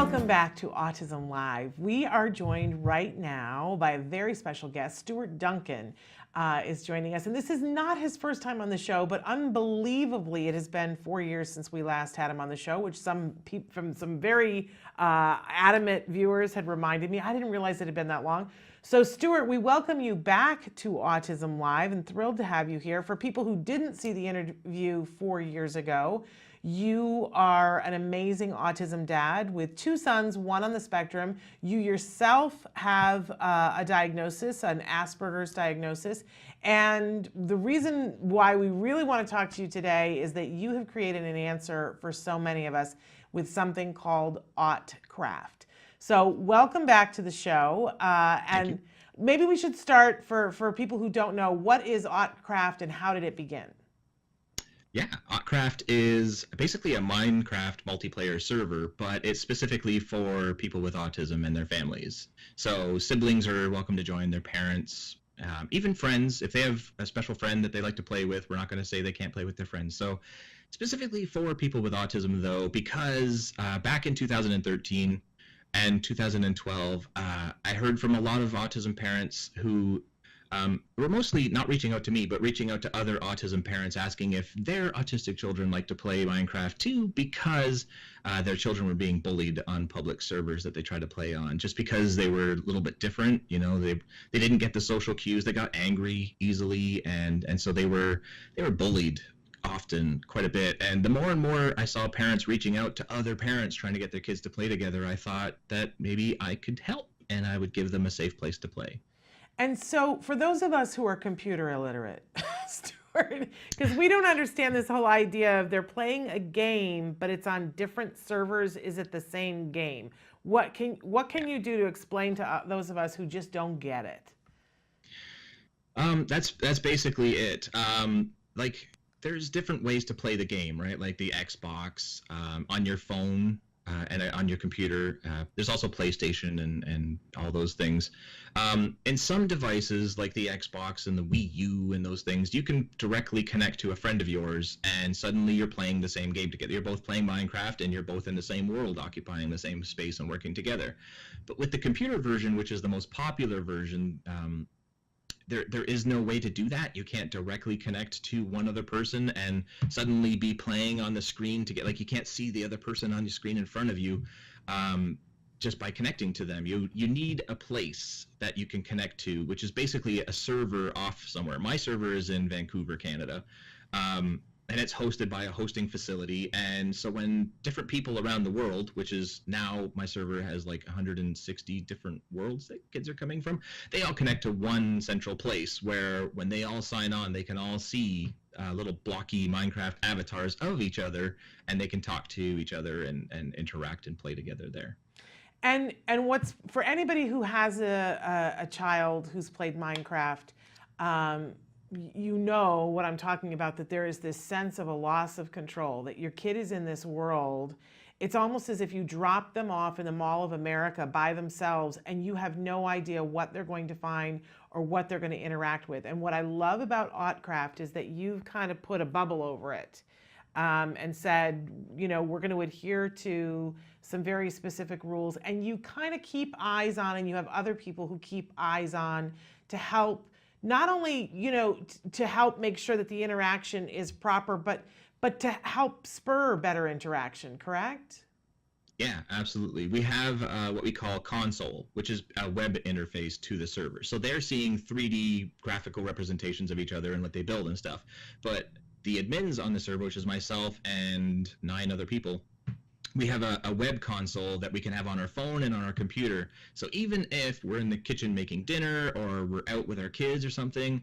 Welcome back to Autism Live. We are joined right now by a very special guest. Stuart Duncan is joining us. And this is not his first time on the show, but unbelievably, it has been 4 years since we last had him on the show, which some people from some very adamant viewers had reminded me. I didn't realize it had been that long. So Stuart, we welcome you back to Autism Live and thrilled to have you here. For people who didn't see the interview 4 years ago, you are an amazing autism dad with 2 sons, 1 on the spectrum. You yourself have a diagnosis, an Asperger's diagnosis. And the reason why we really want to talk to you today is that you have created an answer for so many of us with something called AutCraft. So welcome back to the show. And maybe we should start for people who don't know, what is AutCraft and how did it begin? Yeah, AutCraft is basically a Minecraft multiplayer server, but it's specifically for people with autism and their families. So siblings are welcome to join, their parents, even friends. If they have a special friend that they like to play with, we're not going to say they can't play with their friends. So specifically for people with autism, though, because back in 2013 and 2012, I heard from a lot of autism parents who were mostly not reaching out to me, but reaching out to other autism parents asking if their autistic children like to play Minecraft too, because their children were being bullied on public servers that they tried to play on, just because they were a little bit different. You know, they didn't get the social cues, they got angry easily, and so they were bullied often quite a bit. And the more and more I saw parents reaching out to other parents trying to get their kids to play together, I thought that maybe I could help and I would give them a safe place to play. And so for those of us who are computer illiterate, Stuart, because we don't understand this whole idea of they're playing a game, but it's on different servers, is it the same game? What can you do to explain to those of us who just don't get it? That's basically it. Like, there's different ways to play the game, right? Like the Xbox, on your phone, and on your computer. There's also PlayStation and all those things. In some devices like the Xbox and the Wii U and those things, you can directly connect to a friend of yours and suddenly you're playing the same game together. You're both playing Minecraft and you're both in the same world, occupying the same space and working together. But with the computer version, which is the most popular version, there is no way to do that. You can't directly connect to one other person and suddenly be playing on the screen to get, like, you can't see the other person on your screen in front of you just by connecting to them. You need a place that you can connect to, which is basically a server off somewhere. My server is in Vancouver, Canada. And it's hosted by a hosting facility. And so when different people around the world, which is now my server has like 160 different worlds that kids are coming from, they all connect to one central place where when they all sign on, they can all see little blocky Minecraft avatars of each other, and they can talk to each other and interact and play together there. And what's, for anybody who has a child who's played Minecraft, you know what I'm talking about, that there is this sense of a loss of control, that your kid is in this world. It's almost as if you drop them off in the Mall of America by themselves and you have no idea what they're going to find or what they're going to interact with. And what I love about AutCraft is that you've kind of put a bubble over it and said, you know, we're going to adhere to some very specific rules, and you kind of keep eyes on, and you have other people who keep eyes on to help, not only, you know, to help make sure that the interaction is proper, but to help spur better interaction, correct? Yeah, absolutely. We have what we call console, which is a web interface to the server. So they're seeing 3D graphical representations of each other and what they build and stuff. But the admins on the server, which is myself and 9 other people, we have a web console that we can have on our phone and on our computer. So even if we're in the kitchen making dinner or we're out with our kids or something,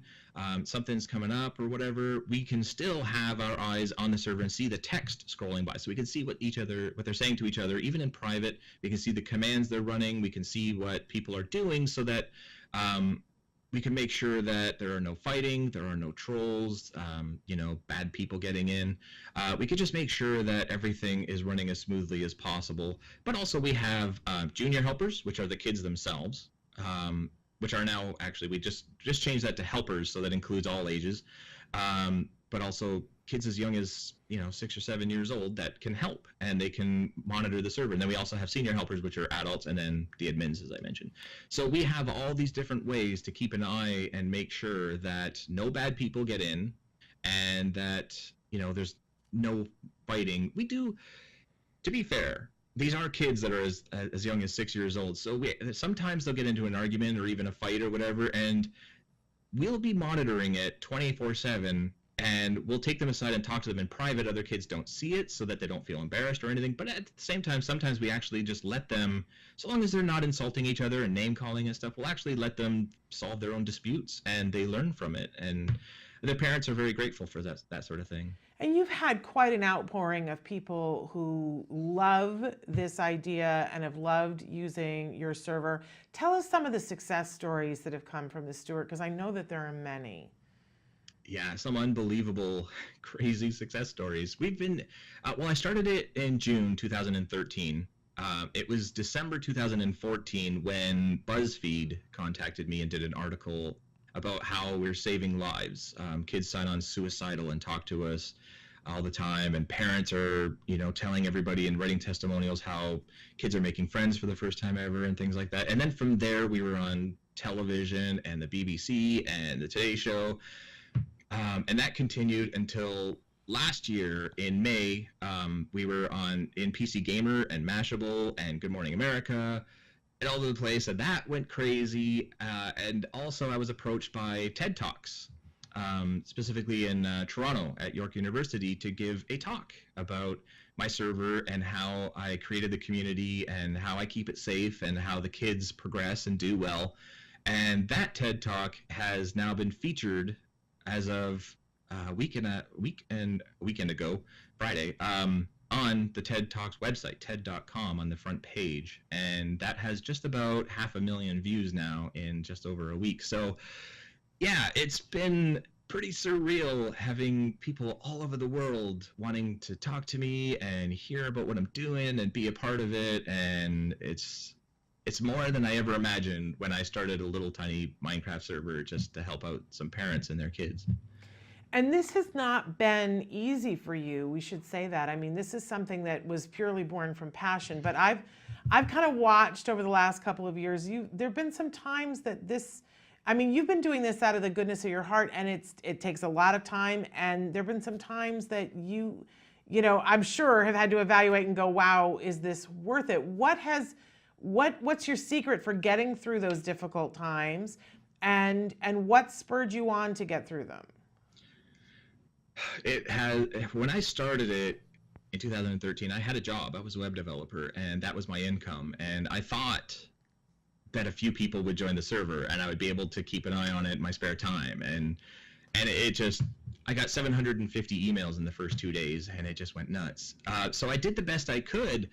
something's coming up or whatever, we can still have our eyes on the server and see the text scrolling by. So we can see what they're saying to each other, even in private. We can see the commands they're running. We can see what people are doing, so that we can make sure that there are no fighting, there are no trolls, you know, bad people getting in. We could just make sure that everything is running as smoothly as possible. But also we have junior helpers, which are the kids themselves, which are now, actually, we just changed that to helpers, so that includes all ages. But also kids as young as 6 or 7 years old that can help, and they can monitor the server. And then we also have senior helpers, which are adults, and then the admins, as I mentioned. So we have all these different ways to keep an eye and make sure that no bad people get in, and that there's no fighting. We do, to be fair, these are kids that are as young as 6 years old. So sometimes they'll get into an argument or even a fight or whatever, and we'll be monitoring it 24/7, and we'll take them aside and talk to them in private. Other kids don't see it, so that they don't feel embarrassed or anything. But at the same time, sometimes we actually just let them, so long as they're not insulting each other and name calling and stuff, we'll actually let them solve their own disputes, and they learn from it. And their parents are very grateful for that sort of thing. And you've had quite an outpouring of people who love this idea and have loved using your server. Tell us some of the success stories that have come from this, Stuart, because I know that there are many. Yeah, some unbelievable, crazy success stories. We've been, I started it in June 2013. It was December 2014 when BuzzFeed contacted me and did an article about how we're saving lives. Kids sign on suicidal and talk to us all the time, and parents are, telling everybody and writing testimonials how kids are making friends for the first time ever and things like that. And then from there, we were on television and the BBC and the Today Show. And that continued until last year in May. We were in PC Gamer and Mashable and Good Morning America and all over the place, and that went crazy. And also I was approached by TED Talks, specifically in Toronto at York University, to give a talk about my server and how I created the community and how I keep it safe and how the kids progress and do well. And that TED Talk has now been featured as of a weekend ago, Friday, on the TED Talks website, TED.com, on the front page. And that has just about 500,000 views now in just over a week. So yeah, it's been pretty surreal having people all over the world wanting to talk to me and hear about what I'm doing and be a part of it. And it's more than I ever imagined when I started a little tiny Minecraft server just to help out some parents and their kids. And this has not been easy for you. We should say that. I mean, this is something that was purely born from passion. But I've kind of watched over the last couple of years. There've been some times that you've been doing this out of the goodness of your heart, and it takes a lot of time. And there've been some times that I'm sure have had to evaluate and go, wow, is this worth it? What's your secret for getting through those difficult times, and what spurred you on to get through them? When I started it in 2013, I had a job. I was a web developer, and that was my income. And I thought that a few people would join the server, and I would be able to keep an eye on it in my spare time. And I got 750 emails in the first 2 days, and it just went nuts. So I did the best I could.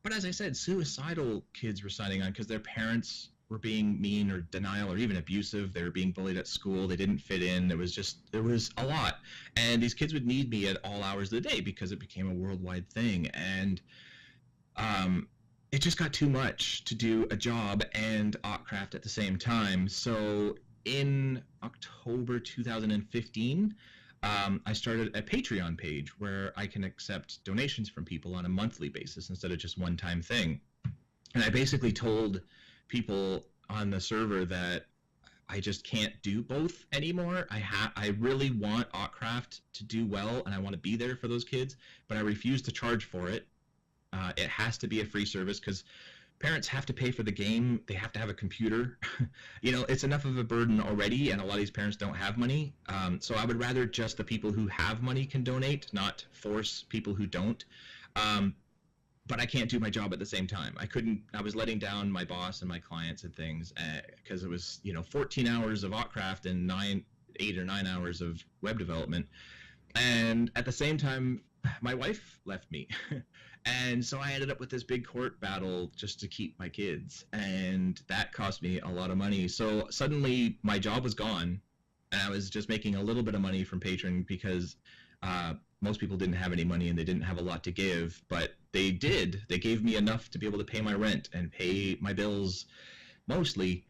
But as I said, suicidal kids were signing on because their parents were being mean or denial or even abusive. They were being bullied at school. They didn't fit in. It was a lot. And these kids would need me at all hours of the day because it became a worldwide thing. And it just got too much to do a job and AutCraft at the same time. So in October 2015, I started a Patreon page where I can accept donations from people on a monthly basis instead of just one-time thing. And I basically told people on the server that I just can't do both anymore. I really want AutCraft to do well, and I want to be there for those kids, but I refuse to charge for it. It has to be a free service because parents have to pay for the game. They have to have a computer. It's enough of a burden already, and a lot of these parents don't have money. So I would rather just the people who have money can donate, not force people who don't. But I can't do my job at the same time. I was letting down my boss and my clients and things because it was, 14 hours of AutCraft and 8 or 9 hours of web development. And at the same time, my wife left me. And so I ended up with this big court battle just to keep my kids. And that cost me a lot of money. So suddenly my job was gone, and I was just making a little bit of money from Patreon because most people didn't have any money and they didn't have a lot to give, but they did. They gave me enough to be able to pay my rent and pay my bills mostly.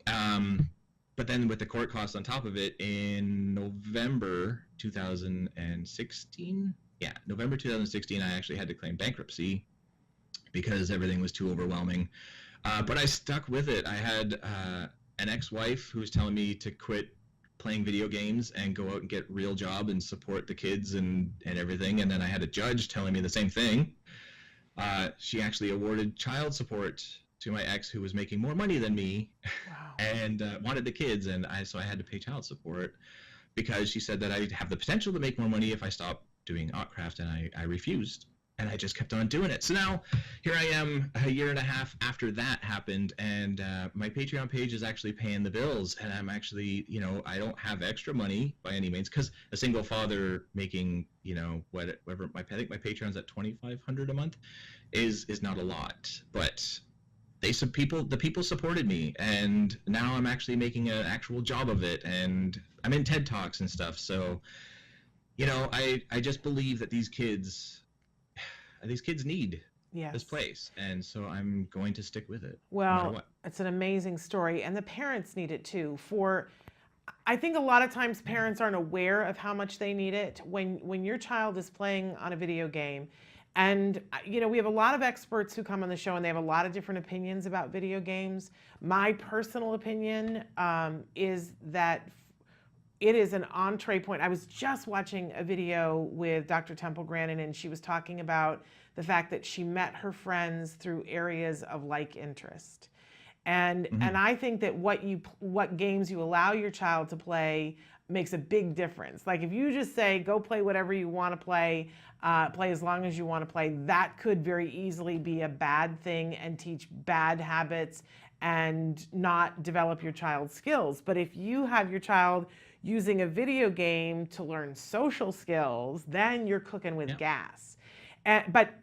But then with the court costs on top of it, in November 2016, yeah, November 2016, I actually had to claim bankruptcy because everything was too overwhelming. But I stuck with it. I had an ex-wife who was telling me to quit playing video games and go out and get a real job and support the kids and everything. And then I had a judge telling me the same thing. She actually awarded child support to my ex, who was making more money than me. Wow. And wanted the kids, and so I had to pay child support because she said that I'd have the potential to make more money if I stopped doing AutCraft, and I refused. And I just kept on doing it. So now here I am a year and a half after that happened, and my Patreon page is actually paying the bills. And I'm actually, I don't have extra money by any means, because a single father making, whatever, I think my Patreon's at $2,500 a month is not a lot. But the people supported me, and now I'm actually making an actual job of it, and I'm in TED Talks and stuff. So, I just believe that these kids need this place, and so I'm going to stick with it. Well, no matter what. It's an amazing story, and the parents need it too. I think a lot of times parents aren't aware of how much they need it when your child is playing on a video game. And we have a lot of experts who come on the show, and they have a lot of different opinions about video games. My personal opinion is that it is an entree point. I was just watching a video with Dr. Temple Grandin, and she was talking about the fact that she met her friends through areas of like interest. And I think that what games you allow your child to play makes a big difference. Like if you just say, go play whatever you want to play as long as you want to play, that could very easily be a bad thing and teach bad habits and not develop your child's skills. But if you have your child using a video game to learn social skills, then you're cooking with gas. But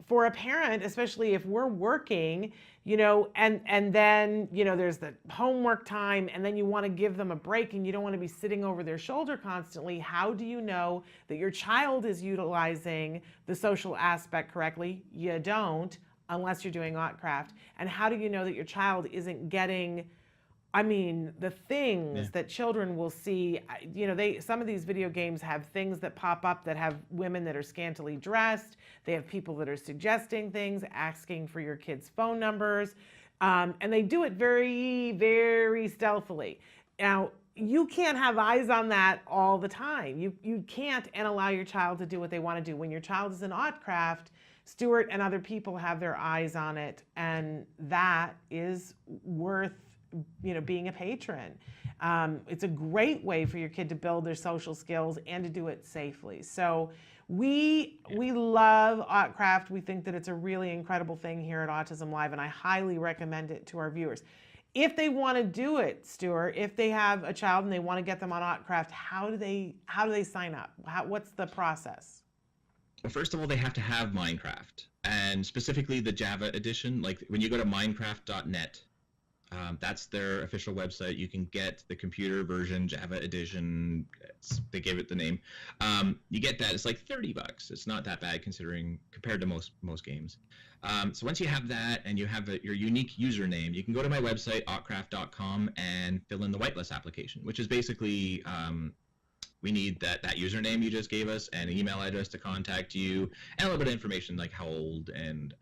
for a parent, especially if we're working, and then, there's the homework time, and then you want to give them a break and you don't want to be sitting over their shoulder constantly. How do you know that your child is utilizing the social aspect correctly? You don't, unless you're doing AutCraft. And how do you know that your child isn't getting the things that children will see, some of these video games have things that pop up that have women that are scantily dressed. They have people that are suggesting things, asking for your kids' phone numbers, and they do it very, very stealthily. Now, you can't have eyes on that all the time. You can't and allow your child to do what they want to do. When your child is in AutCraft, Stuart and other people have their eyes on it, and that is worth being a patron. It's a great way for your kid to build their social skills and to do it safely. So we love AutCraft. We think that it's a really incredible thing here at Autism Live, and I highly recommend it to our viewers. If they want to do it, Stuart, if they have a child and they want to get them on AutCraft, how do they sign up? What's the process? Well, first of all, they have to have Minecraft, and specifically the Java edition. Like when you go to minecraft.net, that's their official website. You can get the computer version, Java edition. They gave it the name. You get that. It's like $30. It's not that bad compared to most games. So once you have that and you have your unique username, you can go to my website, autcraft.com, and fill in the whitelist application, which is basically we need that username you just gave us and an email address to contact you, and a little bit of information like how old and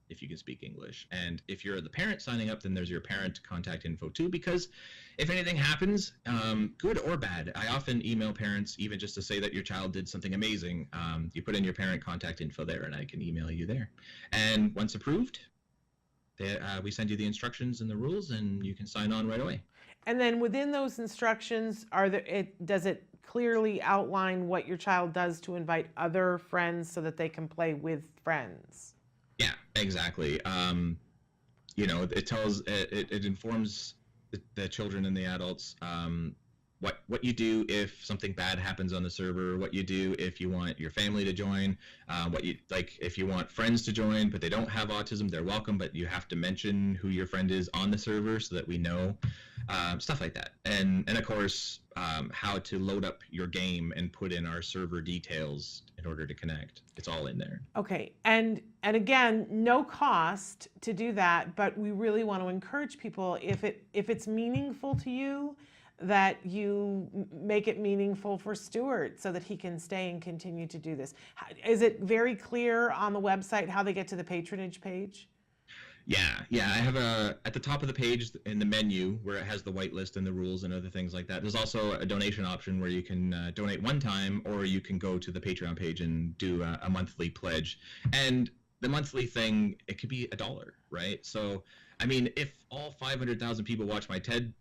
if you can speak English. And if you're the parent signing up, then there's your parent contact info too, because if anything happens, good or bad, I often email parents even just to say that your child did something amazing. You put in your parent contact info there, and I can email you there. And once approved, we send you the instructions and the rules, and you can sign on right away. And then within those instructions, does it clearly outline what your child does to invite other friends so that they can play with friends? Yeah, exactly. It tells, it informs the children and the adults what you do if something bad happens on the server, what you do if you want your family to join, if you want friends to join but they don't have autism, they're welcome, but you have to mention who your friend is on the server so that we know, stuff like that. And of course, how to load up your game and put in our server details in order to connect. It's all in there. Okay, and again, no cost to do that, but we really want to encourage people, if it's meaningful to you, that you make it meaningful for Stuart so that he can stay and continue to do this. Is it very clear on the website how they get to the patronage page? Yeah. I have at the top of the page in the menu where it has the whitelist and the rules and other things like that. There's also a donation option where you can donate one time, or you can go to the Patreon page and do a monthly pledge. And the monthly thing, it could be $1, right? So, I mean, if all 500,000 people watch my TED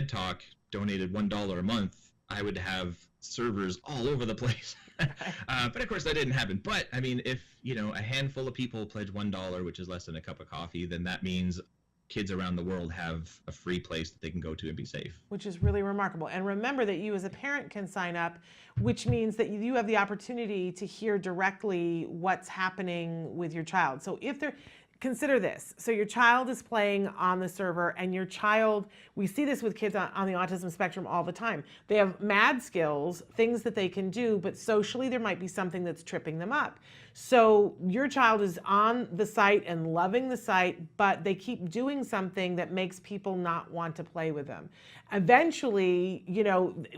Talk donated $1 a month, I would have servers all over the place. But of course that didn't happen. But I mean, if a handful of people pledge $1, which is less than a cup of coffee, then that means kids around the world have a free place that they can go to and be safe. Which is really remarkable. And remember that you as a parent can sign up, which means that you have the opportunity to hear directly what's happening with your child. So if they're consider this. So your child is playing on the server, and your child, we see this with kids on the autism spectrum all the time. They have mad skills, things that they can do, but socially there might be something that's tripping them up. So your child is on the site and loving the site, but they keep doing something that makes people not want to play with them. Eventually,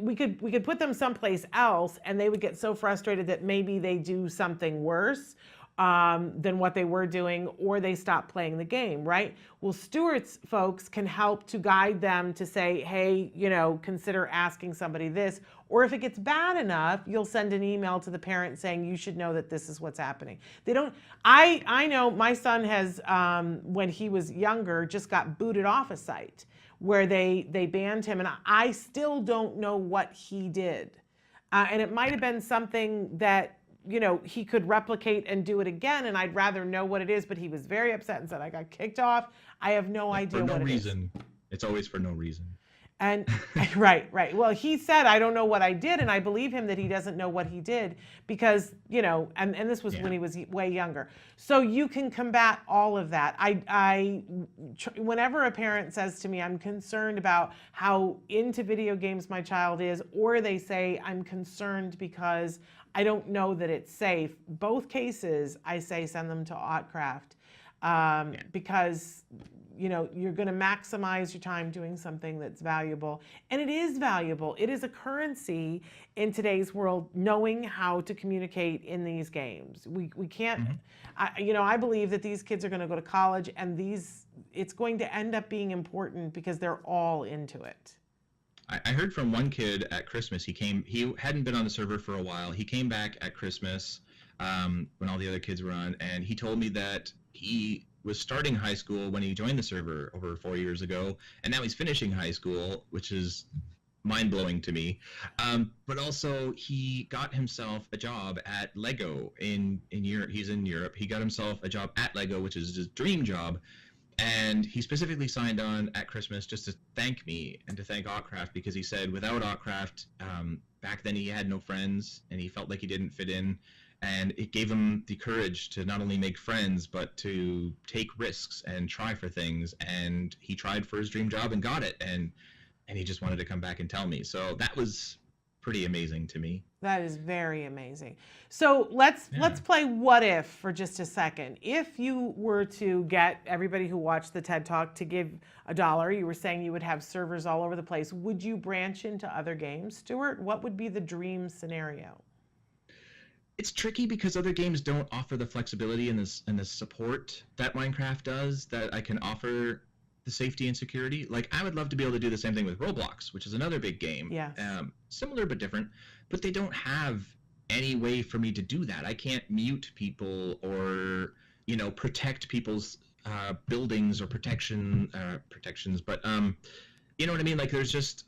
we could put them someplace else, and they would get so frustrated that maybe they do something worse than what they were doing, or they stop playing the game, right? Well, Stuart's folks can help to guide them to say, hey, consider asking somebody this, or if it gets bad enough, you'll send an email to the parent saying you should know that this is what's happening. I know my son has, when he was younger, just got booted off a site where they banned him, and I still don't know what he did. And it might have been something that he could replicate and do it again, and I'd rather know what it is, but he was very upset and said, I got kicked off. I have no idea what it is. For no reason. It's always for no reason. And right. Well, he said, I don't know what I did, and I believe him that he doesn't know what he did because, and this was when he was way younger. So you can combat all of that. Whenever a parent says to me, I'm concerned about how into video games my child is, or they say, I'm concerned because I don't know that it's safe, both cases, I say send them to AutCraft because you're going to maximize your time doing something that's valuable. And it is valuable. It is a currency in today's world, knowing how to communicate in these games. We can't, I believe that these kids are going to go to college, and it's going to end up being important because they're all into it. I heard from one kid at Christmas. He hadn't been on the server for a while. He came back at Christmas when all the other kids were on, and he told me that he was starting high school when he joined the server over 4 years ago, and now he's finishing high school, which is mind-blowing to me. But also, he got himself a job at Lego in Europe. He's in Europe. He got himself a job at Lego, which is his dream job. And he specifically signed on at Christmas just to thank me and to thank AutCraft, because he said without AutCraft, back then he had no friends and he felt like he didn't fit in. And it gave him the courage to not only make friends, but to take risks and try for things. And he tried for his dream job and got it. And he just wanted to come back and tell me. So that was pretty amazing to me. That is very amazing. So let's play what if for just a second. If you were to get everybody who watched the TED Talk to give $1, you were saying you would have servers all over the place. Would you branch into other games, Stuart? What would be the dream scenario? It's tricky because other games don't offer the flexibility and the support that Minecraft does, that I can offer the safety and security. Like, I would love to be able to do the same thing with Roblox, which is another big game. Yes. Similar but different, but they don't have any way for me to do that. I can't mute people or, protect people's buildings or protections, but you know what I mean? Like, there's just,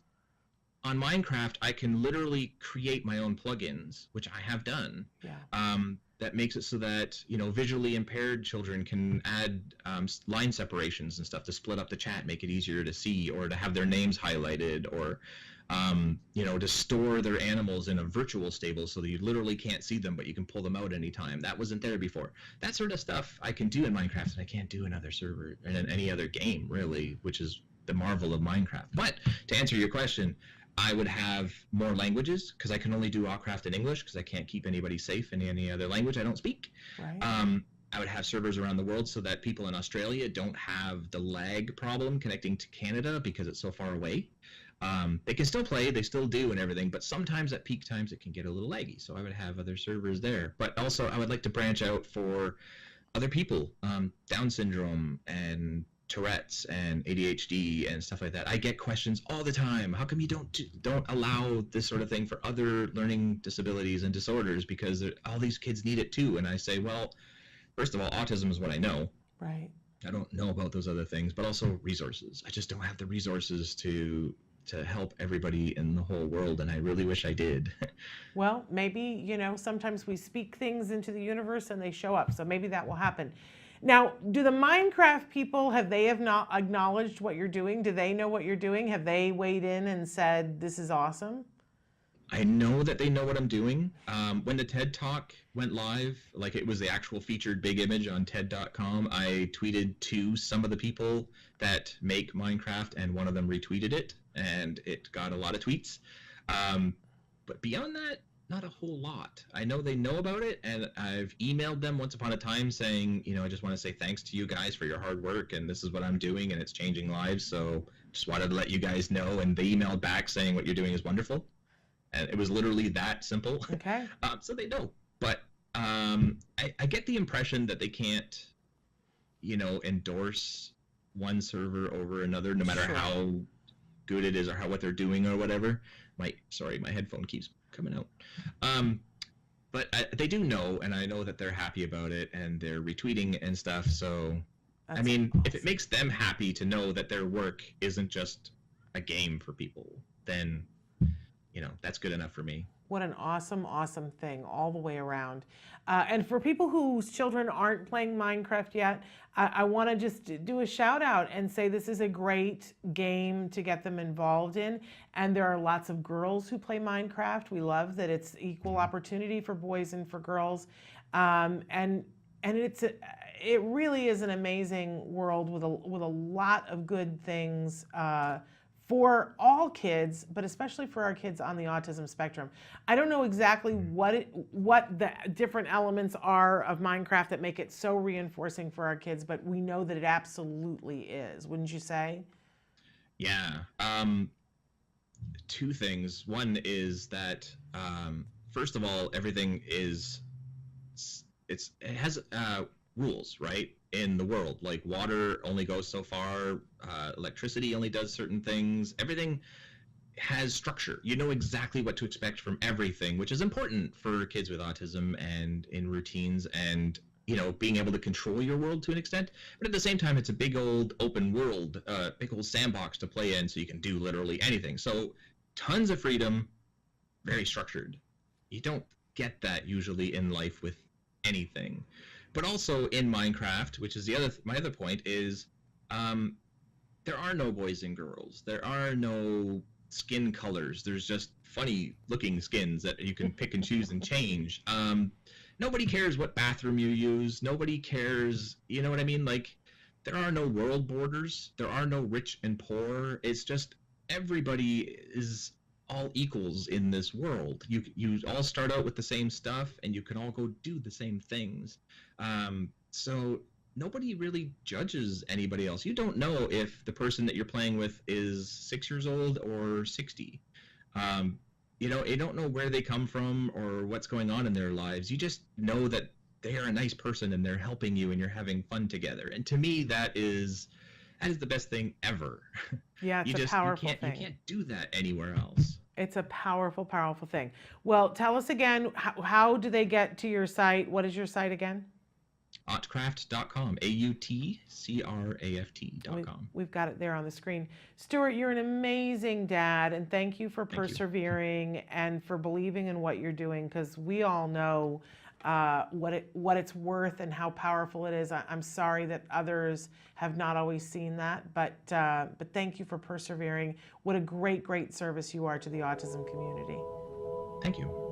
on Minecraft, I can literally create my own plugins, which I have done. Yeah. That makes it so that, visually impaired children can add line separations and stuff to split up the chat, make it easier to see, or to have their names highlighted, or, to store their animals in a virtual stable so that you literally can't see them, but you can pull them out anytime. That wasn't there before. That sort of stuff I can do in Minecraft, and I can't do in other server and in any other game, really, which is the marvel of Minecraft. But to answer your question, I would have more languages, because I can only do AutCraft in English, because I can't keep anybody safe in any other language I don't speak. Right. I would have servers around the world so that people in Australia don't have the lag problem connecting to Canada because it's so far away. They can still play, they still do and everything, but sometimes at peak times it can get a little laggy. So I would have other servers there. But also I would like to branch out for other people, Down syndrome and Tourette's and ADHD and stuff like that. I get questions all the time. How come you don't allow this sort of thing for other learning disabilities and disorders? Because all these kids need it too. And I say, well, first of all, autism is what I know. Right. I don't know about those other things, but also resources. I just don't have the resources to help everybody in the whole world, and I really wish I did. Well, maybe, you know, sometimes we speak things into the universe and they show up, so maybe that will happen. Now, do the Minecraft people, have not acknowledged what you're doing? Do they know what you're doing? Have they weighed in and said, this is awesome? I know that they know what I'm doing. When the TED Talk went live, like it was the actual featured big image on TED.com, I tweeted to some of the people that make Minecraft, and one of them retweeted it, and it got a lot of tweets. But beyond that, not a whole lot. I know they know about it, and I've emailed them once upon a time saying, you know, I just want to say thanks to you guys for your hard work, and this is what I'm doing, and it's changing lives, so just wanted to let you guys know. And they emailed back saying what you're doing is wonderful. And it was literally that simple. Okay. So they know. But I get the impression that they can't, you know, endorse one server over another, no matter how good it is or what they're doing or whatever. My headphone keeps coming out. But they do know, and I know that they're happy about it, and they're retweeting and stuff. So, That's I mean, awesome. if it makes them happy to know that their work isn't just a game for people, then, you know, that's good enough for me. What an awesome, awesome thing all the way around. And for people whose children aren't playing Minecraft yet, I want to just do a shout out and say this is a great game to get them involved in. And there are lots of girls who play Minecraft. We love that it's equal opportunity for boys and for girls. And it really is an amazing world with a lot of good things for all kids, but especially for our kids on the autism spectrum. I don't know exactly what the different elements are of Minecraft that make it so reinforcing for our kids, but we know that it absolutely is. Wouldn't you say? Yeah. Two things. One is that first of all, everything it has rules, right? In the world, like water only goes so far, electricity only does certain things. Everything has structure. You know exactly what to expect from everything, which is important for kids with autism and in routines, and, you know, being able to control your world to an extent. But at the same time, it's a big old open world, big old sandbox to play in, so you can do literally anything. So tons of freedom, very structured. You don't get that usually in life with anything. But also in Minecraft, which is my other point, is there are no boys and girls. There are no skin colors. There's just funny looking skins that you can pick and choose and change. Nobody cares what bathroom you use. Nobody cares, you know what I mean? Like, there are no world borders. There are no rich and poor. It's just everybody is all equals in this world. You all start out with the same stuff, and you can all go do the same things. So nobody really judges anybody else. You don't know if the person that you're playing with is 6 years old or 60. You know, you don't know where they come from or what's going on in their lives. You just know that they are a nice person and they're helping you and you're having fun together. And to me, that is the best thing ever. Yeah, it's a powerful thing. You can't do that anywhere else. It's a powerful, powerful thing. Well, tell us again, how do they get to your site? What is your site again? AutCraft.com, AutCraft.com. We've got it there on the screen. Stuart, you're an amazing dad, and thank you for persevering and for believing in what you're doing, because we all know what it's worth and how powerful it is. I'm sorry that others have not always seen that, but thank you for persevering. What a great, great service you are to the autism community. Thank you.